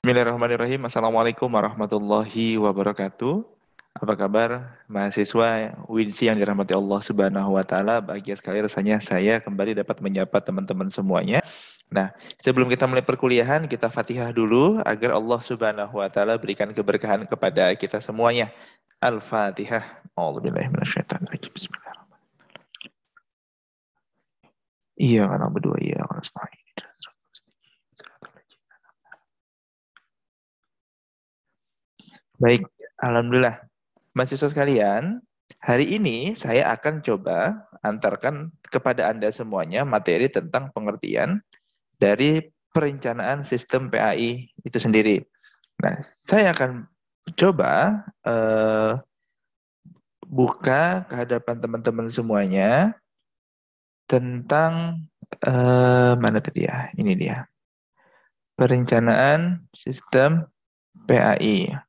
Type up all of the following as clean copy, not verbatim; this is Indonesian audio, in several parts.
Bismillahirrahmanirrahim. Assalamualaikum warahmatullahi wabarakatuh. Apa kabar mahasiswa Winsi yang dirahmati Allah Subhanahu wa taala? Bahagia sekali rasanya saya kembali dapat menyapa teman-teman semuanya. Nah, sebelum kita mulai perkuliahan, kita Fatihah dulu agar Allah Subhanahu wa taala berikan keberkahan kepada kita semuanya. Al-Fatihah. A'udzubillahi minasyaitonirrajim. Bismillahirrahmanirrahim. Iya kan berdua iya kan Baik, alhamdulillah. Mahasiswa sekalian, hari ini saya akan coba antarkan kepada Anda semuanya materi tentang pengertian dari perencanaan sistem PAI itu sendiri. Nah, saya akan coba buka ke hadapan teman-teman semuanya tentang mana tadi ya? Ini dia. Perencanaan sistem PAI.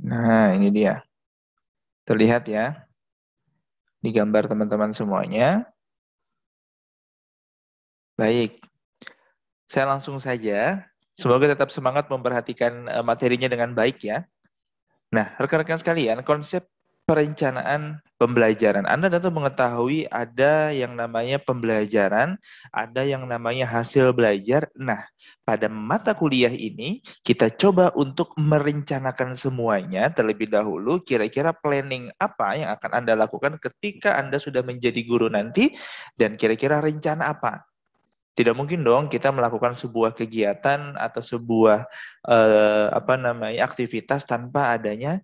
Nah, ini dia. Terlihat ya di gambar teman-teman semuanya. Baik. Saya langsung saja. Semoga tetap semangat memperhatikan materinya dengan baik ya. Nah, rekan-rekan sekalian, konsep perencanaan pembelajaran. Anda tentu mengetahui ada yang namanya pembelajaran, ada yang namanya hasil belajar. Nah, pada mata kuliah ini kita coba untuk merencanakan semuanya terlebih dahulu, kira-kira planning apa yang akan Anda lakukan ketika Anda sudah menjadi guru nanti dan kira-kira rencana apa. Tidak mungkin dong kita melakukan sebuah kegiatan atau sebuah aktivitas tanpa adanya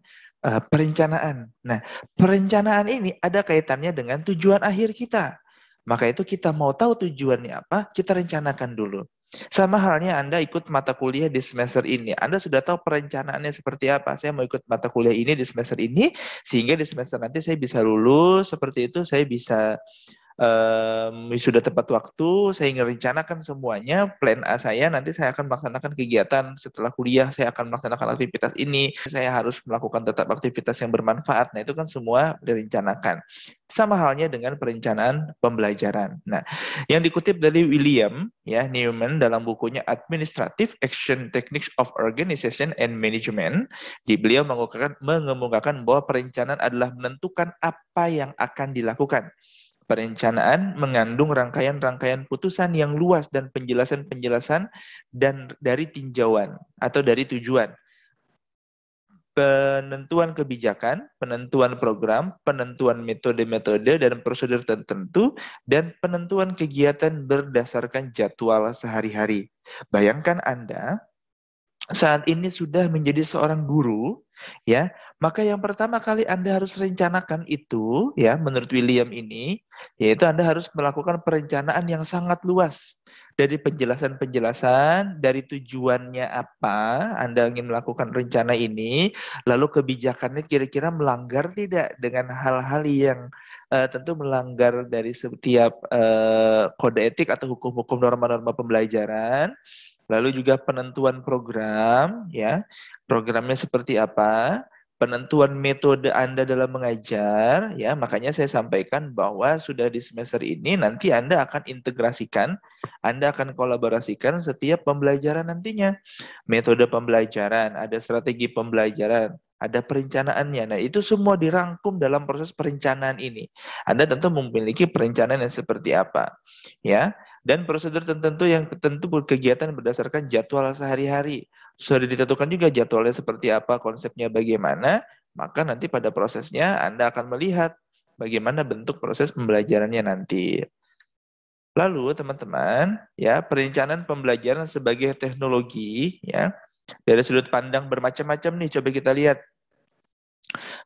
perencanaan. Nah, perencanaan ini ada kaitannya dengan tujuan akhir kita. Maka itu kita mau tahu tujuannya apa, kita rencanakan dulu. Sama halnya Anda ikut mata kuliah di semester ini. Anda sudah tahu perencanaannya seperti apa. Saya mau ikut mata kuliah ini di semester ini, sehingga di semester nanti saya bisa lulus, seperti itu saya bisa sudah tepat waktu, saya merencanakan semuanya, plan A saya, nanti saya akan melaksanakan kegiatan setelah kuliah, saya akan melaksanakan aktivitas ini, saya harus melakukan tetap aktivitas yang bermanfaat. Nah, itu kan semua direncanakan. Sama halnya dengan perencanaan pembelajaran. Nah, yang dikutip dari William ya Newman dalam bukunya Administrative Action Techniques of Organization and Management, beliau mengemukakan bahwa perencanaan adalah menentukan apa yang akan dilakukan. Perencanaan mengandung rangkaian-rangkaian putusan yang luas dan penjelasan-penjelasan dan dari tinjauan atau dari tujuan. Penentuan kebijakan, penentuan program, penentuan metode-metode dan prosedur tertentu, dan penentuan kegiatan berdasarkan jadwal sehari-hari. Bayangkan Anda saat ini sudah menjadi seorang guru, ya, maka yang pertama kali Anda harus rencanakan itu, ya, menurut William ini, yaitu Anda harus melakukan perencanaan yang sangat luas. Dari penjelasan-penjelasan, dari tujuannya apa, Anda ingin melakukan rencana ini, lalu kebijakannya kira-kira melanggar tidak dengan hal-hal yang tentu melanggar dari setiap kode etik atau hukum-hukum norma-norma pembelajaran. Lalu juga penentuan program, ya, programnya seperti apa, penentuan metode Anda dalam mengajar, ya, makanya saya sampaikan bahwa sudah di semester ini nanti Anda akan integrasikan, Anda akan kolaborasikan setiap pembelajaran nantinya. Metode pembelajaran, ada strategi pembelajaran, ada perencanaannya. Nah, itu semua dirangkum dalam proses perencanaan ini. Anda tentu memiliki perencanaan yang seperti apa, ya. Dan prosedur tertentu yang tentu kegiatan berdasarkan jadwal sehari-hari. Sudah ditentukan juga jadwalnya seperti apa, konsepnya bagaimana, maka nanti pada prosesnya Anda akan melihat bagaimana bentuk proses pembelajarannya nanti. Lalu teman-teman, ya, perencanaan pembelajaran sebagai teknologi, ya, dari sudut pandang bermacam-macam nih, coba kita lihat.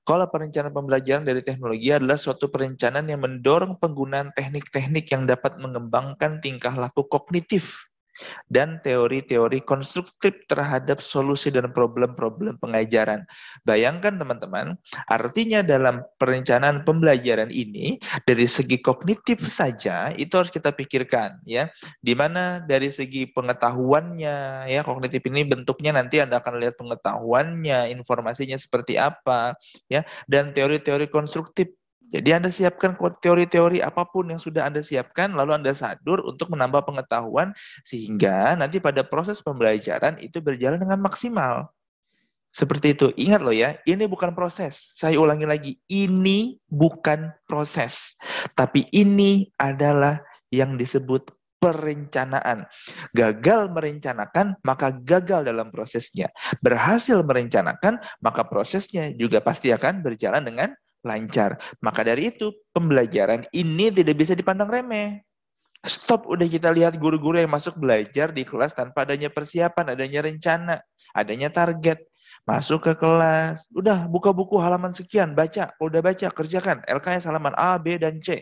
Kalau perencanaan pembelajaran dari teknologi adalah suatu perencanaan yang mendorong penggunaan teknik-teknik yang dapat mengembangkan tingkah laku kognitif dan teori-teori konstruktif terhadap solusi dan problem-problem pengajaran. Bayangkan teman-teman, artinya dalam perencanaan pembelajaran ini dari segi kognitif saja itu harus kita pikirkan, ya. Di mana dari segi pengetahuannya, ya, kognitif ini bentuknya nanti Anda akan lihat pengetahuannya, informasinya seperti apa, ya, dan teori-teori konstruktif Jadi Anda siapkan teori-teori apapun yang sudah Anda siapkan, lalu Anda sadur untuk menambah pengetahuan, sehingga nanti pada proses pembelajaran itu berjalan dengan maksimal. Seperti itu. Ingat loh ya, ini bukan proses. Saya ulangi lagi, ini bukan proses. Tapi ini adalah yang disebut perencanaan. Gagal merencanakan, maka gagal dalam prosesnya. Berhasil merencanakan, maka prosesnya juga pasti akan berjalan dengan lancar. Maka dari itu, pembelajaran ini tidak bisa dipandang remeh. Stop, udah kita lihat guru-guru yang masuk belajar di kelas tanpa adanya persiapan, adanya rencana, adanya target. Masuk ke kelas, udah buka buku halaman sekian, baca, udah baca, kerjakan, LKS halaman A, B, dan C.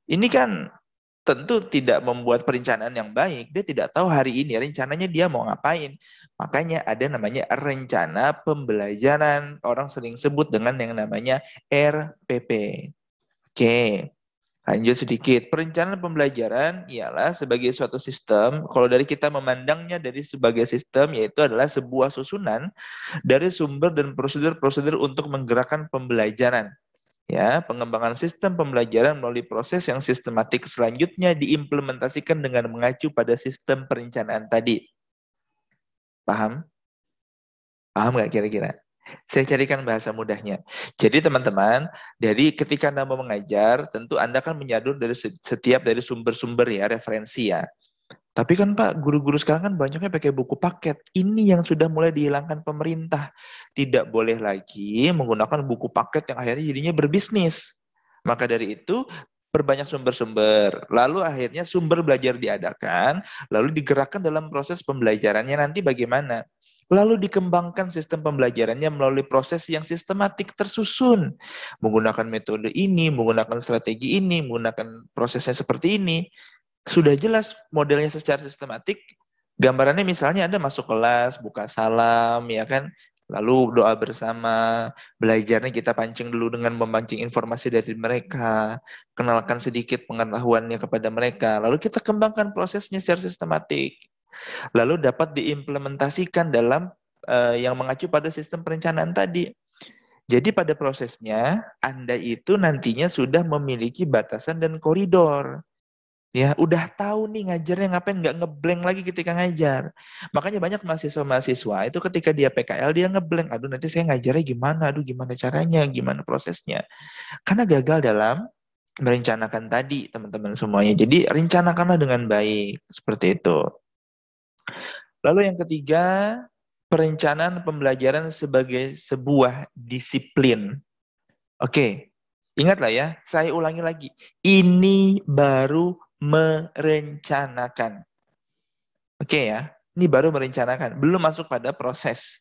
Ini kan tentu tidak membuat perencanaan yang baik. Dia tidak tahu hari ini rencananya dia mau ngapain. Makanya ada namanya rencana pembelajaran. Orang sering sebut dengan yang namanya RPP. Oke. Lanjut sedikit, perencanaan pembelajaran ialah sebagai suatu sistem, kalau dari kita memandangnya dari sebagai sistem, yaitu adalah sebuah susunan dari sumber dan prosedur-prosedur untuk menggerakkan pembelajaran. Ya, pengembangan sistem pembelajaran melalui proses yang sistematik selanjutnya diimplementasikan dengan mengacu pada sistem perencanaan tadi. Paham? Paham nggak kira-kira? Saya carikan bahasa mudahnya. Jadi teman-teman, dari ketika Anda mau mengajar, tentu Anda kan menyadur dari setiap dari sumber-sumber ya, referensi ya. Tapi kan Pak, guru-guru sekarang kan banyaknya pakai buku paket. Ini yang sudah mulai dihilangkan pemerintah. Tidak boleh lagi menggunakan buku paket yang akhirnya jadinya berbisnis. Maka dari itu, perbanyak sumber-sumber. Lalu akhirnya sumber belajar diadakan, lalu digerakkan dalam proses pembelajarannya nanti bagaimana. Lalu dikembangkan sistem pembelajarannya melalui proses yang sistematik tersusun. Menggunakan metode ini, menggunakan strategi ini, menggunakan prosesnya seperti ini. Sudah jelas modelnya secara sistematik. Gambarannya misalnya Anda masuk kelas, buka salam, ya kan? Lalu doa bersama, belajarnya kita pancing dulu dengan memancing informasi dari mereka, kenalkan sedikit pengetahuannya kepada mereka, lalu kita kembangkan prosesnya secara sistematik. Lalu dapat diimplementasikan dalam yang mengacu pada sistem perencanaan tadi. Jadi pada prosesnya, Anda itu nantinya sudah memiliki batasan dan koridor. Ya, udah tahu nih ngajarnya ngapain, nggak ngeblank lagi ketika ngajar. Makanya banyak mahasiswa-mahasiswa itu ketika dia PKL, dia ngeblank. Aduh, nanti saya ngajarnya gimana? Aduh, gimana caranya? Gimana prosesnya? Karena gagal dalam merencanakan tadi, teman-teman semuanya. Jadi, rencanakanlah dengan baik. Seperti itu. Lalu yang ketiga, perencanaan pembelajaran sebagai sebuah disiplin. Oke, ingatlah ya, saya ulangi lagi. Ini baru merencanakan. Oke ya, ini baru merencanakan, belum masuk pada proses.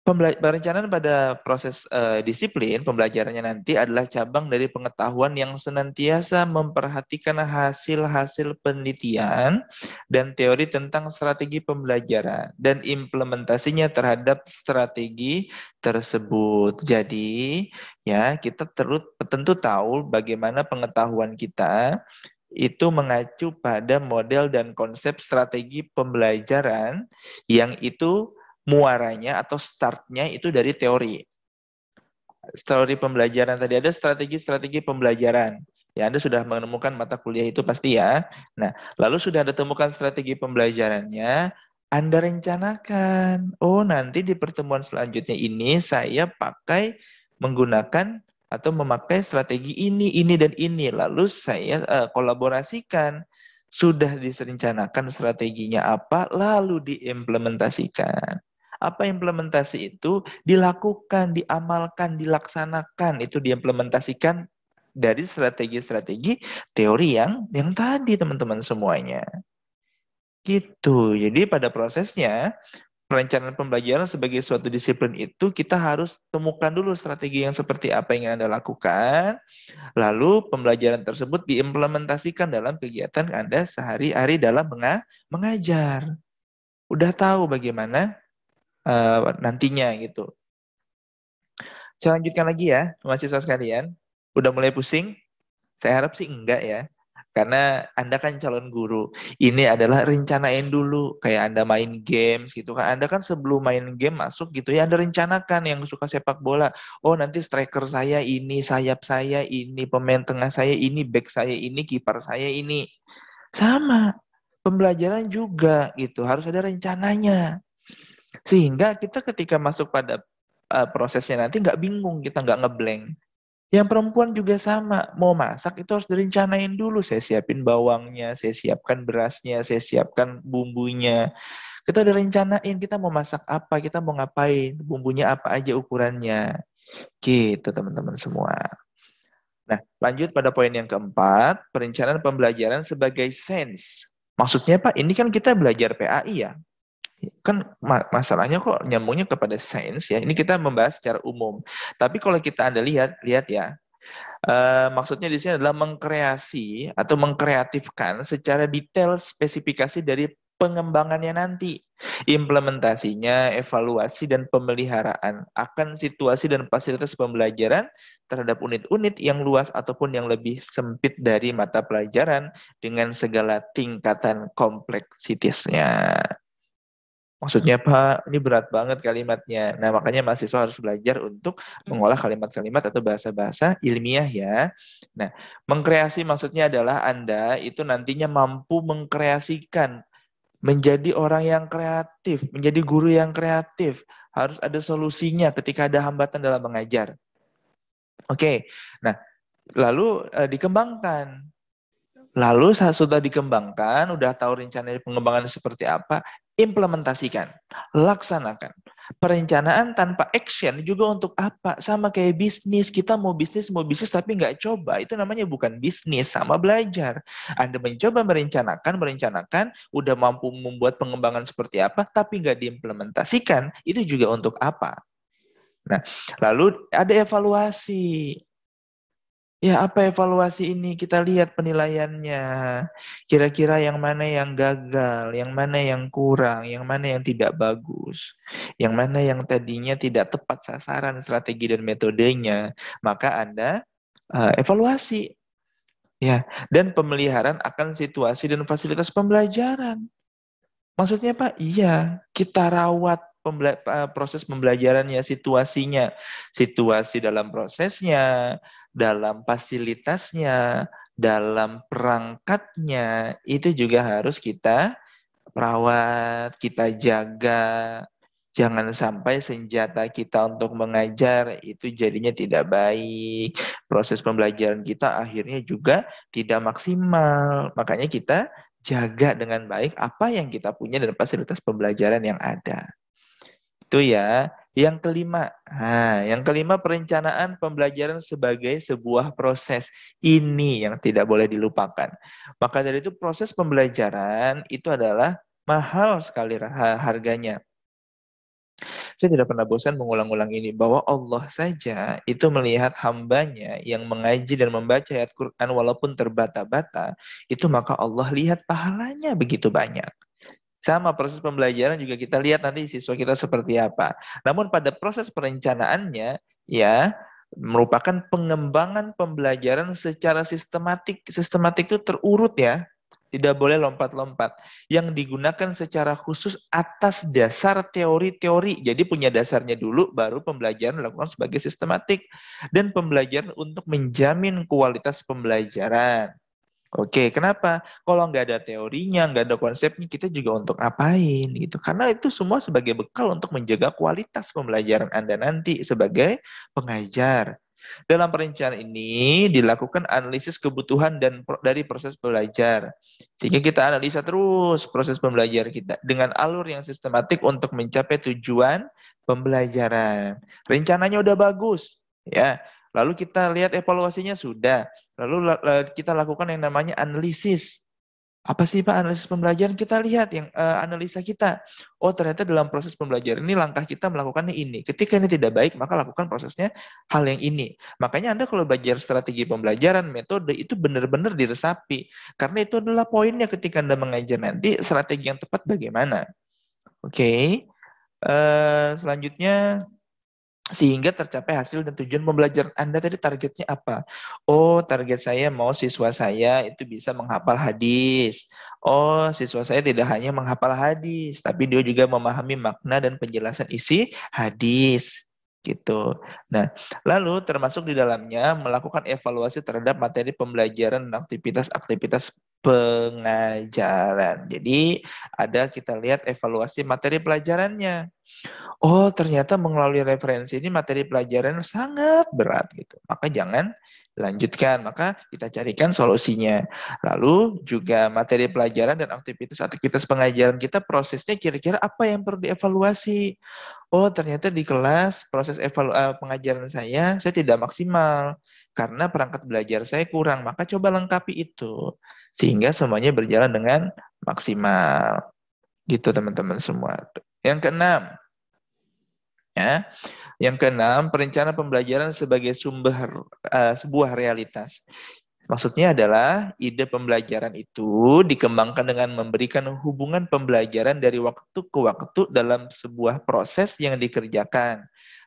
Perencanaan pada proses disiplin pembelajarannya nanti adalah cabang dari pengetahuan yang senantiasa memperhatikan hasil-hasil penelitian dan teori tentang strategi pembelajaran dan implementasinya terhadap strategi tersebut. Jadi, ya, kita tentu tahu bagaimana pengetahuan kita itu mengacu pada model dan konsep strategi pembelajaran yang itu muaranya atau startnya itu dari teori. Teori pembelajaran tadi ada strategi-strategi pembelajaran. Ya, Anda sudah menemukan mata kuliah itu pasti ya. Nah, lalu sudah Anda temukan strategi pembelajarannya, Anda rencanakan. Oh, nanti di pertemuan selanjutnya ini saya pakai menggunakan atau memakai strategi ini, dan ini. Lalu saya kolaborasikan. Sudah direncanakan strateginya apa, lalu diimplementasikan. Apa implementasi itu? Dilakukan, diamalkan, dilaksanakan. Itu diimplementasikan dari strategi-strategi teori yang tadi teman-teman semuanya. Gitu. Jadi pada prosesnya, perencanaan pembelajaran sebagai suatu disiplin itu kita harus temukan dulu strategi yang seperti apa yang Anda lakukan. Lalu pembelajaran tersebut diimplementasikan dalam kegiatan Anda sehari-hari dalam mengajar. Udah tahu bagaimana nantinya gitu. Saya lanjutkan lagi ya, mahasiswa sekalian. Udah mulai pusing? Saya harap sih enggak ya. Karena Anda kan calon guru. Ini adalah rencanain dulu. Kayak Anda main games gitu kan. Anda kan sebelum main game masuk gitu ya, Anda rencanakan yang suka sepak bola. Oh, nanti striker saya ini, sayap saya ini, pemain tengah saya ini, back saya ini, kiper saya ini. Sama. Pembelajaran juga gitu. Harus ada rencananya. Sehingga kita ketika masuk pada prosesnya nanti nggak bingung, kita nggak ngeblank. Yang perempuan juga sama, mau masak itu harus direncanain dulu. Saya siapin bawangnya, saya siapkan berasnya, saya siapkan bumbunya. Kita udah rencanain kita mau masak apa, kita mau ngapain, bumbunya apa aja ukurannya. Gitu teman-teman semua. Nah, lanjut pada poin yang keempat, perencanaan pembelajaran sebagai sains. Maksudnya Pak, ini kan kita belajar PAI ya. Kan masalahnya kok nyambungnya kepada sains ya. Ini kita membahas secara umum. Tapi kalau kita Anda lihat ya, maksudnya di sini adalah mengkreasi atau mengkreatifkan secara detail spesifikasi dari pengembangannya nanti. Implementasinya, evaluasi, dan pemeliharaan akan situasi dan fasilitas pembelajaran terhadap unit-unit yang luas ataupun yang lebih sempit dari mata pelajaran dengan segala tingkatan kompleksitasnya. Maksudnya Pak, ini berat banget kalimatnya. Nah, makanya mahasiswa harus belajar untuk mengolah kalimat-kalimat atau bahasa-bahasa ilmiah ya. Nah, mengkreasi maksudnya adalah Anda itu nantinya mampu mengkreasikan, menjadi orang yang kreatif, menjadi guru yang kreatif. Harus ada solusinya ketika ada hambatan dalam mengajar. Oke, nah lalu dikembangkan. Lalu saat sudah dikembangkan, udah tahu rencana pengembangan seperti apa, implementasikan, laksanakan. Perencanaan tanpa action juga untuk apa? Sama kayak bisnis, kita mau bisnis tapi nggak coba, itu namanya bukan bisnis, sama belajar. Anda mencoba merencanakan, udah mampu membuat pengembangan seperti apa, tapi nggak diimplementasikan, itu juga untuk apa? Nah, lalu ada evaluasi. Ya, apa evaluasi ini? Kita lihat penilaiannya. Kira-kira yang mana yang gagal, yang mana yang kurang, yang mana yang tidak bagus, yang mana yang tadinya tidak tepat sasaran strategi dan metodenya. Maka Anda evaluasi. Ya, dan pemeliharaan akan situasi dan fasilitas pembelajaran. Maksudnya Pak, iya, kita rawat proses pembelajarannya, situasinya, situasi dalam prosesnya, dalam fasilitasnya, dalam perangkatnya, itu juga harus kita rawat, kita jaga. Jangan sampai senjata kita untuk mengajar itu jadinya tidak baik. Proses pembelajaran kita akhirnya juga tidak maksimal. Makanya kita jaga dengan baik apa yang kita punya dan fasilitas pembelajaran yang ada. Itu ya. Yang kelima, yang kelima perencanaan pembelajaran sebagai sebuah proses. Ini yang tidak boleh dilupakan. Maka dari itu proses pembelajaran itu adalah mahal sekali harganya. Saya tidak pernah bosan mengulang-ulang ini, bahwa Allah saja itu melihat hambanya yang mengaji dan membaca ayat Quran walaupun terbata-bata, itu maka Allah lihat pahalanya begitu banyak. Sama proses pembelajaran juga kita lihat nanti siswa kita seperti apa. Namun pada proses perencanaannya, ya, merupakan pengembangan pembelajaran secara sistematik. Sistematik itu terurut ya. Tidak boleh lompat-lompat. Yang digunakan secara khusus atas dasar teori-teori. Jadi punya dasarnya dulu, baru pembelajaran dilakukan sebagai sistematik. Dan pembelajaran untuk menjamin kualitas pembelajaran. Oke, kenapa? Kalau nggak ada teorinya, nggak ada konsepnya, kita juga untuk ngapain gitu? Karena itu semua sebagai bekal untuk menjaga kualitas pembelajaran Anda nanti sebagai pengajar. Dalam perencanaan ini dilakukan analisis kebutuhan dan dari proses belajar. Sehingga kita analisa terus proses pembelajaran kita dengan alur yang sistematik untuk mencapai tujuan pembelajaran. Rencananya udah bagus, ya. Lalu kita lihat evaluasinya sudah. Lalu kita lakukan yang namanya analisis. Apa sih Pak analisis pembelajaran? Kita lihat yang analisa kita. Oh, ternyata dalam proses pembelajaran ini langkah kita melakukannya ini. Ketika ini tidak baik, maka lakukan prosesnya hal yang ini. Makanya Anda kalau belajar strategi pembelajaran, metode, itu benar-benar diresapi. Karena itu adalah poinnya ketika Anda mengajar nanti, strategi yang tepat bagaimana. Oke. Selanjutnya, sehingga tercapai hasil dan tujuan pembelajaran Anda tadi. Targetnya apa? Oh, target saya mau siswa saya itu bisa menghafal hadis. Oh, siswa saya tidak hanya menghafal hadis, tapi dia juga memahami makna dan penjelasan isi hadis. Gitu. Nah, lalu termasuk di dalamnya melakukan evaluasi terhadap materi pembelajaran dan aktivitas-aktivitas pengajaran. Jadi, ada kita lihat evaluasi materi pelajarannya. Oh, ternyata melalui referensi ini materi pelajaran sangat berat gitu. Maka jangan lanjutkan, maka kita carikan solusinya. Lalu juga materi pelajaran dan aktivitas-aktivitas pengajaran kita prosesnya kira-kira apa yang perlu dievaluasi. Oh, ternyata di kelas proses pengajaran saya tidak maksimal karena perangkat belajar saya kurang. Maka coba lengkapi itu sehingga semuanya berjalan dengan maksimal. Gitu teman-teman semua. Yang keenam, ya. Yang keenam, perencanaan pembelajaran sebagai sumber sebuah realitas. Maksudnya adalah ide pembelajaran itu dikembangkan dengan memberikan hubungan pembelajaran dari waktu ke waktu dalam sebuah proses yang dikerjakan.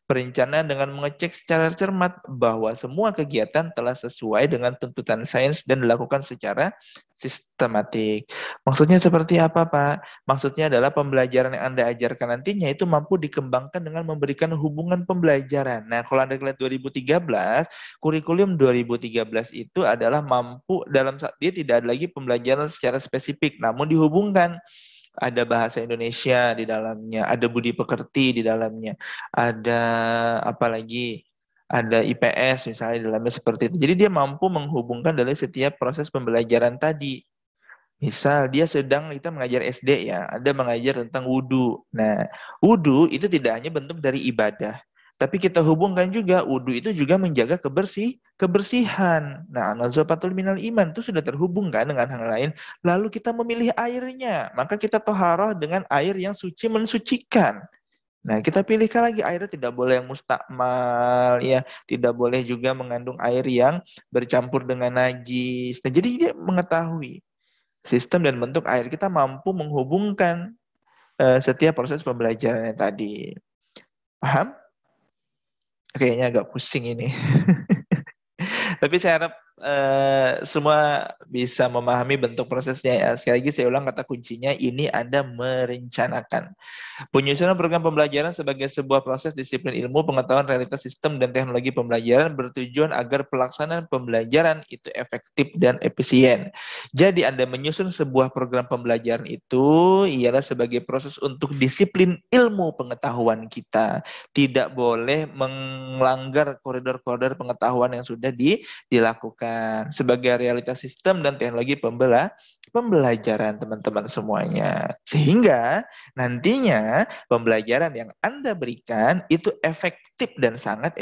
Perencanaan dengan mengecek secara cermat bahwa semua kegiatan telah sesuai dengan tuntutan sains dan dilakukan secara sistematik. Maksudnya seperti apa, Pak? Maksudnya adalah pembelajaran yang Anda ajarkan nantinya itu mampu dikembangkan dengan memberikan hubungan pembelajaran. Nah, kalau Anda lihat 2013, kurikulum 2013 itu adalah mampu dia tidak ada lagi pembelajaran secara spesifik, namun dihubungkan. Ada bahasa Indonesia di dalamnya, ada budi pekerti di dalamnya, ada apa lagi? Ada IPS misalnya di dalamnya seperti itu. Jadi dia mampu menghubungkan dari setiap proses pembelajaran tadi. Misal kita mengajar SD ya, ada mengajar tentang wudhu. Nah, wudhu itu tidak hanya bentuk dari ibadah, tapi kita hubungkan juga wudhu itu juga menjaga kebersihan. Nah, nazafatul minal iman itu sudah terhubungkan dengan hal lain. Lalu kita memilih airnya, maka kita toharoh dengan air yang suci mensucikan. Nah, kita pilihkan lagi airnya tidak boleh yang mustakmal, ya, tidak boleh juga mengandung air yang bercampur dengan najis. Nah, jadi dia mengetahui sistem dan bentuk air, kita mampu menghubungkan setiap proses pembelajarannya tadi. Paham? Kayaknya agak pusing ini. Tapi saya harap semua bisa memahami bentuk prosesnya ya. Sekali lagi saya ulang kata kuncinya, ini Anda merencanakan. Penyusunan program pembelajaran sebagai sebuah proses disiplin ilmu, pengetahuan realitas sistem dan teknologi pembelajaran bertujuan agar pelaksanaan pembelajaran itu efektif dan efisien. Jadi Anda menyusun sebuah program pembelajaran itu ialah sebagai proses untuk disiplin ilmu pengetahuan kita. Tidak boleh melanggar koridor-koridor pengetahuan yang sudah dilakukan sebagai realitas sistem dan teknologi pembelajaran teman-teman semuanya. Sehingga nantinya pembelajaran yang Anda berikan itu efektif dan sangat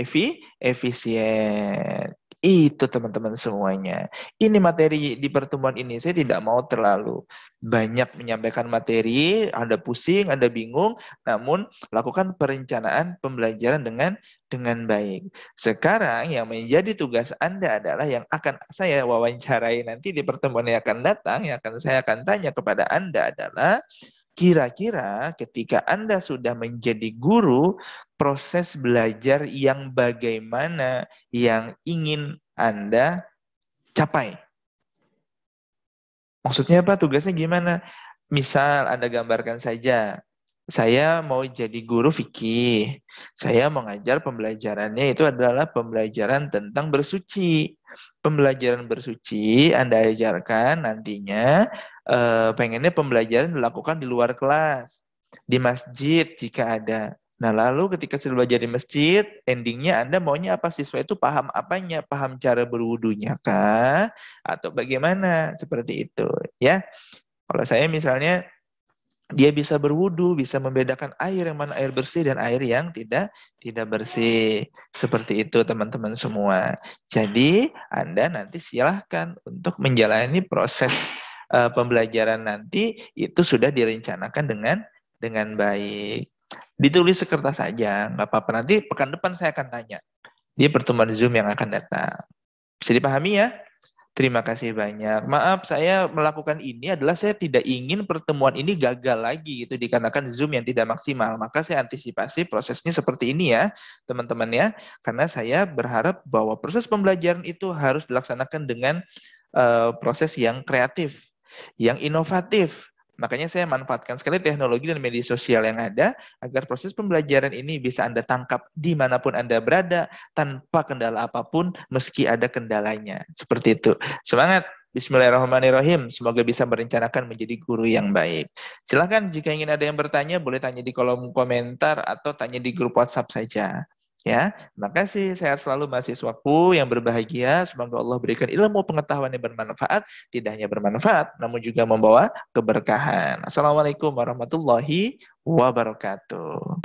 efisien. Itu teman-teman semuanya. Ini materi di pertemuan ini. Saya tidak mau terlalu banyak menyampaikan materi, Anda pusing, Anda bingung, namun lakukan perencanaan pembelajaran dengan baik. Sekarang yang menjadi tugas Anda adalah yang akan saya wawancarai nanti di pertemuan yang akan datang, saya akan tanya kepada Anda adalah, kira-kira ketika Anda sudah menjadi guru, proses belajar yang bagaimana yang ingin Anda capai? Maksudnya apa? Tugasnya gimana? Misal Anda gambarkan saja, saya mau jadi guru fikih. Saya mengajar pembelajarannya itu adalah pembelajaran tentang bersuci. Pembelajaran bersuci Anda ajarkan nantinya pengennya pembelajaran dilakukan di luar kelas, di masjid jika ada. Nah, lalu ketika sudah belajar di masjid, endingnya Anda maunya apa? Siswa itu paham apanya? Paham cara berwudunya kah? Atau bagaimana? Seperti itu, ya. Kalau saya misalnya, dia bisa berwudu, bisa membedakan air yang mana air bersih dan air yang tidak bersih. Seperti itu teman-teman semua. Jadi Anda nanti silahkan untuk menjalani proses pembelajaran nanti itu sudah direncanakan dengan baik. Ditulis sekertas saja, nggak apa-apa. Nanti pekan depan saya akan tanya di pertemuan Zoom yang akan datang. Bisa dipahami ya? Terima kasih banyak. Maaf, saya melakukan ini adalah saya tidak ingin pertemuan ini gagal lagi gitu dikarenakan Zoom yang tidak maksimal. Maka saya antisipasi prosesnya seperti ini ya, teman-teman ya. Karena saya berharap bahwa proses pembelajaran itu harus dilaksanakan dengan proses yang kreatif, yang inovatif. Makanya saya manfaatkan sekali teknologi dan media sosial yang ada agar proses pembelajaran ini bisa Anda tangkap dimanapun Anda berada tanpa kendala apapun meski ada kendalanya. Seperti itu. Semangat! Bismillahirrahmanirrahim. Semoga bisa merencanakan menjadi guru yang baik. Silahkan jika ingin ada yang bertanya, boleh tanya di kolom komentar atau tanya di grup WhatsApp saja. Ya, terima kasih. Sehat selalu mahasiswaku yang berbahagia. Semoga Allah berikan ilmu pengetahuan yang bermanfaat, tidak hanya bermanfaat, namun juga membawa keberkahan. Assalamualaikum warahmatullahi wabarakatuh.